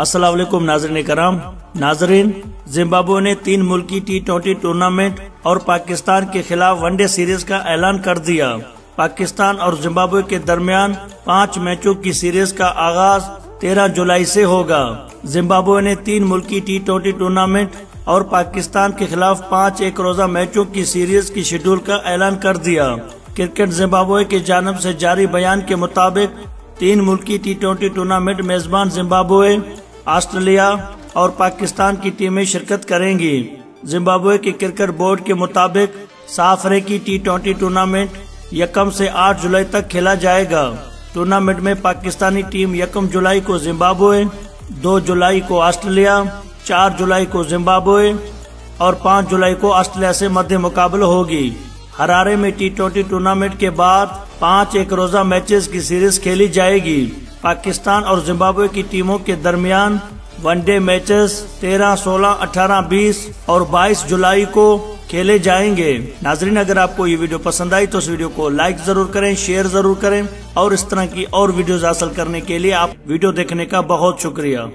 अस्सलाम वालेकुम नाज़रीन कराम। नाज़रीन, जिम्बाब्वे ने 3 मुल्की T20 टूर्नामेंट और पाकिस्तान के खिलाफ वनडे सीरीज का ऐलान कर दिया। पाकिस्तान और जिम्बाब्वे के दरमियान 5 मैचों की सीरीज का आगाज 13 जुलाई से होगा। जिम्बाब्वे ने 3 मुल्की T20 टूर्नामेंट और पाकिस्तान के खिलाफ 5 एक रोजा मैचों की सीरीज की शेड्यूल का ऐलान कर दिया। क्रिकेट जिम्बाब्वे की जानिब से जारी बयान के मुताबिक 3 मुल्की T20 टूर्नामेंट मेजबान जिम्बाब्वे, ऑस्ट्रेलिया और पाकिस्तान की टीमें शिरकत करेंगी। जिम्बाब्वे के क्रिकेट बोर्ड के मुताबिक 7 अफ्रीकी T20 टूर्नामेंट 1 से 8 जुलाई तक खेला जाएगा। टूर्नामेंट में पाकिस्तानी टीम 1 जुलाई को जिम्बाब्वे, 2 जुलाई को ऑस्ट्रेलिया, 4 जुलाई को जिम्बाब्वे और 5 जुलाई को ऑस्ट्रेलिया से मध्य मुकाबला होगी। हरारे में T20 टूर्नामेंट के बाद 5 एक रोजा मैचेस की सीरीज खेली जाएगी। पाकिस्तान और जिम्बाब्वे की टीमों के दरमियान वनडे मैचेस 13, 16, 18, 20 और 22 जुलाई को खेले जाएंगे। नाजरीन, अगर आपको ये वीडियो पसंद आई तो इस वीडियो को लाइक जरूर करें, शेयर जरूर करें और इस तरह की और वीडियोस हासिल करने के लिए आप वीडियो देखने का बहुत शुक्रिया।